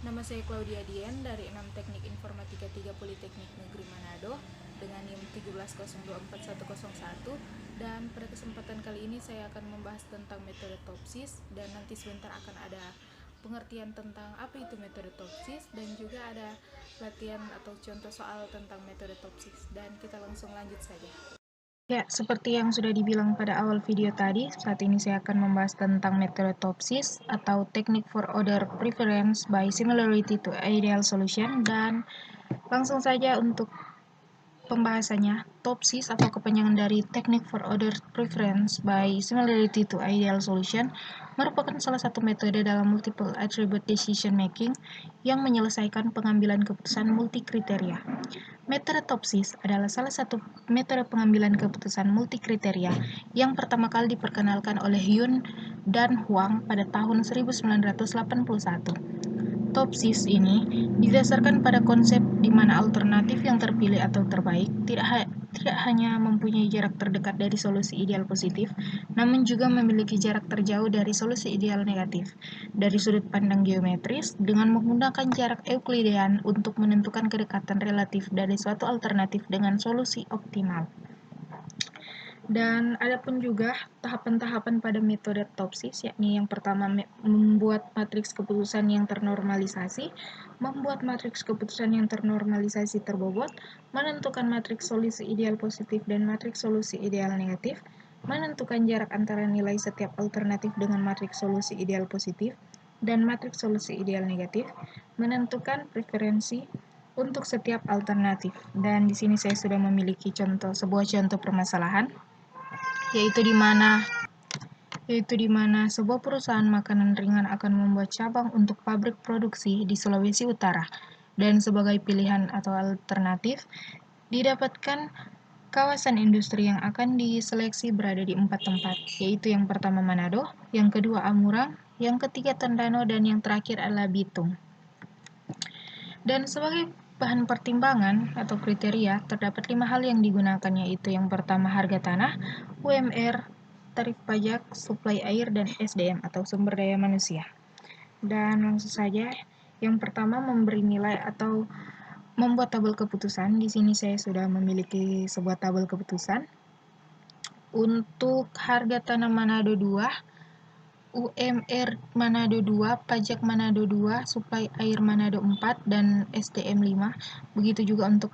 Nama saya Claudia Dien dari 6 Teknik Informatika 3 Politeknik Negeri Manado dengan NIM 1724101, dan pada kesempatan kali ini saya akan membahas tentang metode Topsis, dan nanti sebentar akan ada pengertian tentang apa itu metode Topsis dan juga ada latihan atau contoh soal tentang metode Topsis, dan kita langsung lanjut saja. Ya, seperti yang sudah dibilang pada awal video tadi, saat ini saya akan membahas tentang metode Topsis atau Technique for Order Preference by Similarity to Ideal Solution, dan langsung saja untuk pembahasannya. Topsis atau kepanjangan dari Technique for Order Preference by Similarity to Ideal Solution merupakan salah satu metode dalam multiple attribute decision making yang menyelesaikan pengambilan keputusan multi kriteria. Metode Topsis adalah salah satu metode pengambilan keputusan multi kriteria yang pertama kali diperkenalkan oleh Yun dan Huang pada tahun 1981. Topsis ini didasarkan pada konsep di mana alternatif yang terpilih atau terbaik tidak hanya mempunyai jarak terdekat dari solusi ideal positif, namun juga memiliki jarak terjauh dari solusi ideal negatif dari sudut pandang geometris dengan menggunakan jarak Euklidean untuk menentukan kedekatan relatif dari suatu alternatif dengan solusi optimal. Dan ada pun juga tahapan-tahapan pada metode Topsis, yakni yang pertama membuat matriks keputusan yang ternormalisasi, membuat matriks keputusan yang ternormalisasi terbobot, menentukan matriks solusi ideal positif dan matriks solusi ideal negatif, menentukan jarak antara nilai setiap alternatif dengan matriks solusi ideal positif dan matriks solusi ideal negatif, menentukan preferensi untuk setiap alternatif. Dan di sini saya sudah memiliki sebuah contoh permasalahan, yaitu di mana sebuah perusahaan makanan ringan akan membuat cabang untuk pabrik produksi di Sulawesi Utara, dan sebagai pilihan atau alternatif didapatkan kawasan industri yang akan diseleksi berada di 4 tempat, yaitu yang pertama Manado, yang kedua Amurang, yang ketiga Tondano, dan yang terakhir adalah Bitung. Dan sebagai bahan pertimbangan atau kriteria, terdapat 5 hal yang digunakan, yaitu yang pertama harga tanah, UMR, tarif pajak, suplai air, dan SDM atau sumber daya manusia. Dan langsung saja, yang pertama memberi nilai atau membuat tabel keputusan. Di sini saya sudah memiliki sebuah tabel keputusan. Untuk harga tanah Manado 2, UMR Manado 2, pajak Manado 2, suplai air Manado 4, dan SDM 5. Begitu juga untuk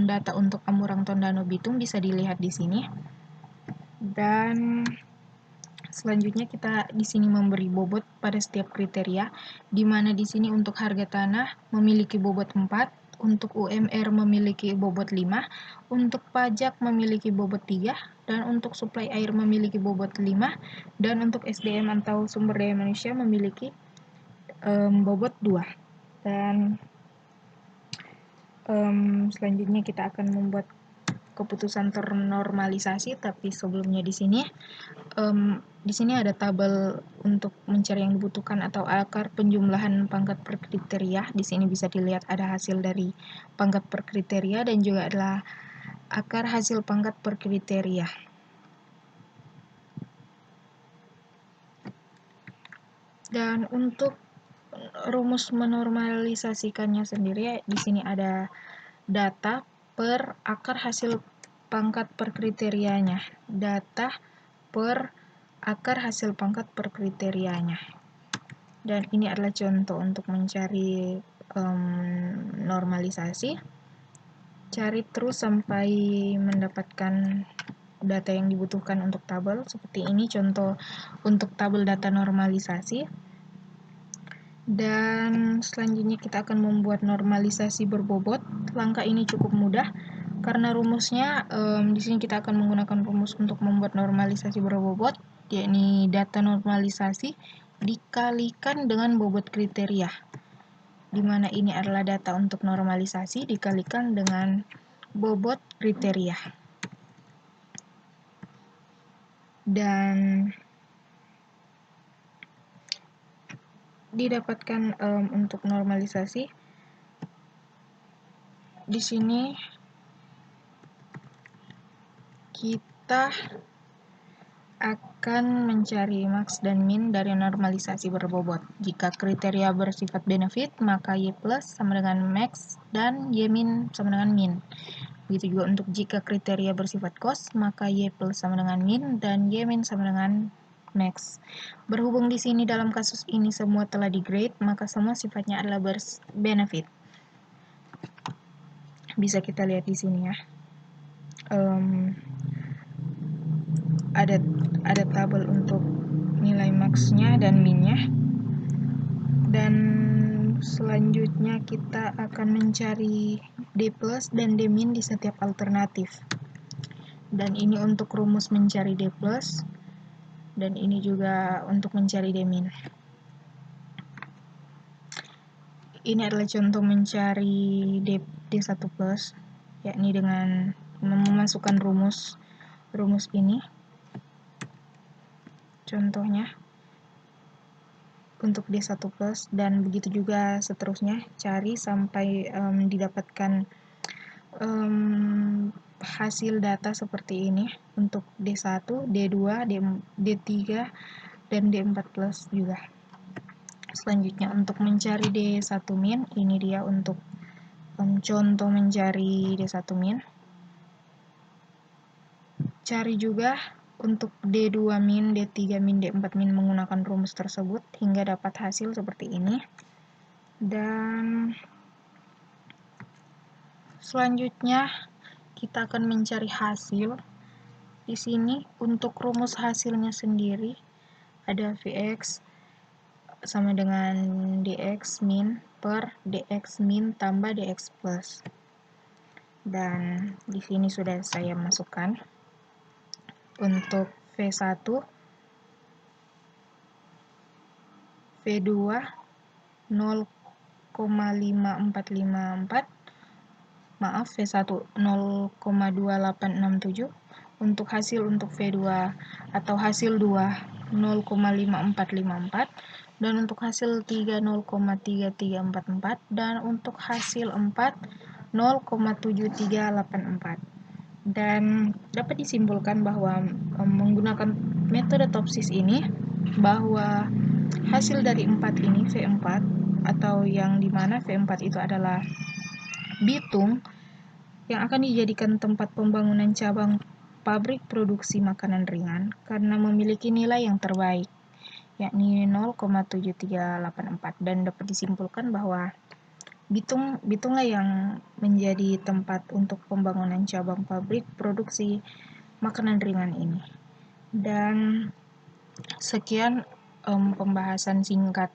data untuk Amurang, Tondano, Bitung bisa dilihat di sini. Dan selanjutnya kita di sini memberi bobot pada setiap kriteria, di mana di sini untuk harga tanah memiliki bobot 4, untuk UMR memiliki bobot 5, untuk pajak memiliki bobot 3, dan untuk suplai air memiliki bobot 5, dan untuk SDM atau sumber daya manusia memiliki bobot 2. Dan selanjutnya kita akan membuat keputusan ternormalisasi, tapi sebelumnya di sini ada tabel untuk mencari yang dibutuhkan atau akar penjumlahan pangkat per kriteria. Di sini bisa dilihat ada hasil dari pangkat per kriteria dan juga adalah akar hasil pangkat per kriteria. Dan untuk rumus menormalisasikannya sendiri, di sini ada data per akar hasil pangkat per kriterianya. Data per akar hasil pangkat per kriterianya. Dan ini adalah contoh untuk mencari normalisasi. Cari terus sampai mendapatkan data yang dibutuhkan untuk tabel. Seperti ini contoh untuk tabel data normalisasi. Dan selanjutnya kita akan membuat normalisasi berbobot. Langkah ini cukup mudah karena rumusnya di sini kita akan menggunakan rumus untuk membuat normalisasi berbobot, yakni data normalisasi dikalikan dengan bobot kriteria, di mana ini adalah data untuk normalisasi dikalikan dengan bobot kriteria. Dan didapatkan untuk normalisasi di sini kita akan mencari max dan min dari normalisasi berbobot. Jika kriteria bersifat benefit, maka Y plus sama dengan max dan Y min sama dengan min. Begitu juga untuk jika kriteria bersifat cost, maka Y plus sama dengan min dan Y min sama dengan max. Berhubung di sini dalam kasus ini semua telah di-grade, maka semua sifatnya adalah benefit. Bisa kita lihat di sini ya. Ada tabel untuk nilai max-nya dan min-nya. Dan selanjutnya kita akan mencari D plus dan D min di setiap alternatif. Dan ini untuk rumus mencari D plus, dan ini juga untuk mencari D min. Ini adalah contoh mencari D1 plus, yakni dengan memasukkan rumus ini. Contohnya untuk D1 plus, dan begitu juga seterusnya, cari sampai didapatkan hasil data seperti ini untuk D1, D2, D3, dan D4 plus juga. Selanjutnya untuk mencari D1 min, ini dia untuk contoh mencari D1 min. Cari juga untuk D2 min, D3 min, D4 min menggunakan rumus tersebut hingga dapat hasil seperti ini. Dan selanjutnya kita akan mencari hasil. Di sini untuk rumus hasilnya sendiri ada Vx sama dengan Dx min per Dx min tambah Dx plus. Dan di sini sudah saya masukkan untuk V1, V2 0,5454, maaf V1 0,2867, untuk hasil untuk V2 atau hasil 2 0,5454, dan untuk hasil 3 0,3344, dan untuk hasil 4 0,7384. Dan dapat disimpulkan bahwa menggunakan metode Topsis ini, bahwa hasil dari 4 ini V4, atau yang dimana V4 itu adalah Bitung yang akan dijadikan tempat pembangunan cabang pabrik produksi makanan ringan karena memiliki nilai yang terbaik, yakni 0,7384, dan dapat disimpulkan bahwa Bitunglah yang menjadi tempat untuk pembangunan cabang pabrik produksi makanan ringan ini. Dan sekian pembahasan singkat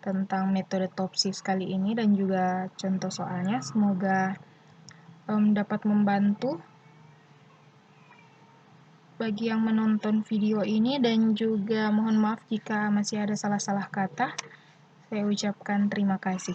tentang metode Topsis kali ini dan juga contoh soalnya. Semoga dapat membantu bagi yang menonton video ini, dan juga mohon maaf jika masih ada salah-salah kata. Saya ucapkan terima kasih.